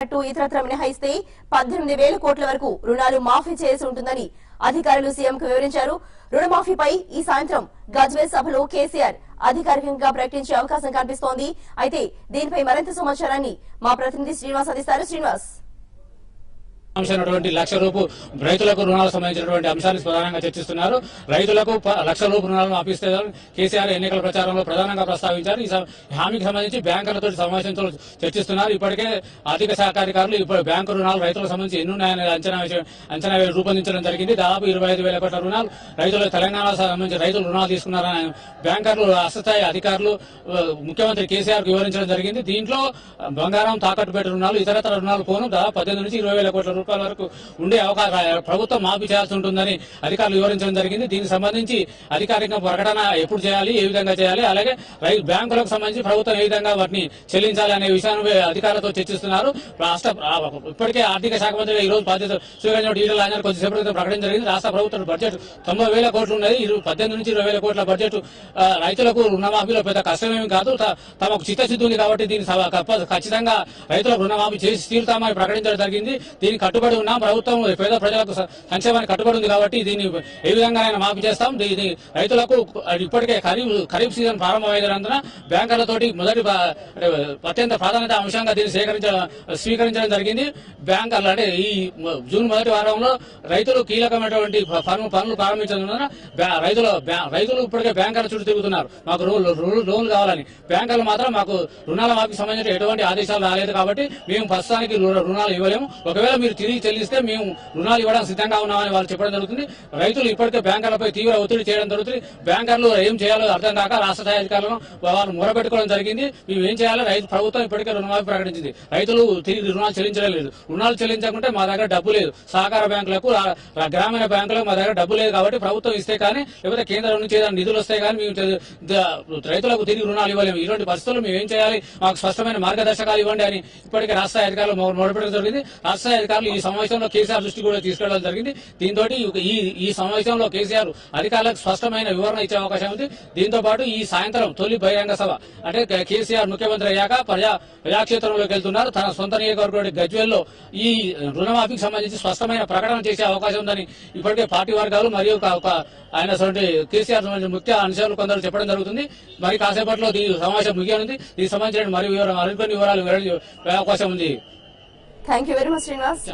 ఇతరత్ర మినహాయిస్తే 18,000 కోట్ల వరకు రుణాలు మాఫీ చేసి ఉంటుందని అధికారులు సీఎంకు వివరించారు. రుణమాఫీపై ఈ సాయంత్రం గజ్వేల్ సభలో కేసీఆర్ అధికారికంగా ప్రకటించే అవకాశం కనిపిస్తోంది. అయితే దీనిపై మరింత సమాచారాన్ని మా ప్రతినిధి శ్రీనివాస్ అందిస్తారు. శ్రీనివాస్, ₹1,00,000 రైతులకు రుణాలకు సంబంధించినటువంటి అంశాన్ని ప్రధానంగా చర్చిస్తున్నారు. రైతులకు ₹1,00,000 రుణాలను ఆపిస్తారని కేసీఆర్ ఎన్నికల ప్రచారంలో ప్రధానంగా ప్రస్తావించారు. ఈ హామీకి సంబంధించి బ్యాంకులతో సమావేశంతో చర్చిస్తున్నారు. ఇప్పటికే ఆర్థిక శాఖ అధికారులు ఇప్పుడు బ్యాంకు రుణాలు రైతులకు సంబంధించి ఎన్ని ఉన్నాయని అంచనా రూపొందించడం జరిగింది. దాదాపు 25,000 కోట్ల రుణాలు రైతులు తెలంగాణ సంబంధించి రైతులు రుణాలు తీసుకున్నారని బ్యాంకర్లు రాష్ట్రస్థాయి అధికారులు ముఖ్యమంత్రి కేసీఆర్ వివరించడం జరిగింది. దీంట్లో బంగారం, తాకట్టు పెట్టి రుణాలు, ఇతరతర రుణాలు పోను దాదాపు 18 నుంచి 20,000 కోట్ల రూపాయల వరకు ఉండే అవకాశం ప్రభుత్వం మాఫీ చేయాల్సి ఉంటుందని అధికారులు వివరించడం జరిగింది. దీనికి సంబంధించి అధికారిక ప్రకటన ఎప్పుడు చేయాలి, ఏ విధంగా చేయాలి, అలాగే బ్యాంకులకు సంబంధించి ప్రభుత్వం ఏ విధంగా వాటిని చెల్లించాలి అనే విషయాన్ని అధికారులతో చర్చిస్తున్నారు. ఇప్పటికే ఆర్థిక శాఖ మంత్రి ఈ రోజు బాధ్యత స్వీకరించిన ఈటల రాజేందర్ కొద్దిసేపటి క్రితం ప్రకటన జరిగింది. రాష్ట్ర ప్రభుత్వం బడ్జెట్ 90,000 కోట్లు ఉన్నది. 18 నుంచి 20,000 కోట్ల బడ్జెట్ రైతులకు రుణమాఫీలో పెద్ద కష్టమేమి కాదు. తమకు చిత్తశుద్ధి ఉంది కాబట్టి దీన్ని ఖచ్చితంగా రైతులకు రుణమాఫీ చేసి తీరుతామని ప్రకటించడం జరిగింది. దీనికి కట్టుబడి ఉన్నాం. ప్రభుత్వం పేద ప్రజలకు సంక్షేమానికి కట్టుబడి ఉంది కాబట్టి దీన్ని ఏ విధంగా మాఫీ చేస్తాం. దీని రైతులకు ఇప్పటికే ఖరీఫ్ సీజన్ ప్రారంభమైనందున బ్యాంకర్లతోటి మొదటి అత్యంత ప్రాధాన్యత అంశంగా దీన్ని స్వీకరించడం జరిగింది. బ్యాంకర్లు అంటే ఈ జూన్ మొదటి వారంలో రైతులు కీలకమైనటువంటి పనులు ప్రారంభించినందున రైతులు ఇప్పటికే బ్యాంకర్ల చుట్టూ తిరుగుతున్నారు. మాకు లోన్లు కావాలని. బ్యాంకర్లు మాత్రం మాకు రుణాల మాఫీకి సంబంధించిన ఎటువంటి ఆదేశాలు రాలేదు కాబట్టి మేము ప్రస్తుతానికి రుణాలు ఇవ్వలేము. ఒకవేళ మీరు తిరిగి చెల్లిస్తే మేము రుణాలు ఇవ్వడానికి సిద్ధంగా ఉన్నామని వాళ్ళు చెప్పడం జరుగుతుంది. రైతులు ఇప్పటికే బ్యాంకర్లపై తీవ్ర ఒత్తిడి చేయడం జరుగుతుంది. బ్యాంకర్లు ఏం చేయాలో అర్థం కాక రాష్ట్ర స్థాయి అధికారులను వాళ్ళు మొరపెట్టుకోవడం జరిగింది. మేము ఏం చేయాలో ప్రభుత్వం ఇప్పటికే రుణమాఫీ ప్రకటించింది. రైతులు తిరిగి రుణాలు చెల్లించడం లేదు. రుణాలు చెల్లించకుంటే మా దగ్గర డబ్బు లేదు. సహకార బ్యాంకులకు, గ్రామీణ బ్యాంకులకు మా దగ్గర డబ్బు లేదు కాబట్టి ప్రభుత్వం ఇస్తే కానీ లేకపోతే కేంద్రం నుంచి ఏదైనా నిధులు వస్తే కానీ మేము రైతులకు తిరిగి రుణాలు ఇవ్వలేము. ఇటువంటి పరిస్థితుల్లో మేము ఏం చేయాలి, మాకు స్పష్టమైన మార్గదర్శకాలు ఇవ్వండి అని ఇప్పటికే రాష్ట్ర అధికారులు మొరపెట్టడం జరిగింది. రాష్ట్ర అధికారులు ఈ సమావేశంలో కేసీఆర్ దృష్టి కూడా తీసుకెళ్లడం జరిగింది. దీంతో ఈ సమావేశంలో కేసీఆర్ అధికారులకు స్పష్టమైన వివరణ ఇచ్చే అవకాశం ఉంది. దీంతో పాటు ఈ సాయంత్రం తొలి బహిరంగ సభ అంటే కేసీఆర్ ముఖ్యమంత్రి అయ్యాక ప్రజాక్షేత్రంలోకి వెళ్తున్నారు. తన సొంత నియోజకవర్గం గజ్వేల్లో ఈ రుణమాఫీకి సంబంధించి స్పష్టమైన ప్రకటన చేసే అవకాశం ఉందని ఇప్పటికే పార్టీ వర్గాలు మరియు ఆయన కేసీఆర్ సంబంధించిన ముఖ్య అంశాలు కొందరు చెప్పడం జరుగుతుంది. మరి కాసేపట్లో ఈ సమావేశం ముగియనుంది. దీనికి సంబంధించిన మరికొన్ని వివరాలు అవకాశం ఉంది. Thank you very much Srinivas.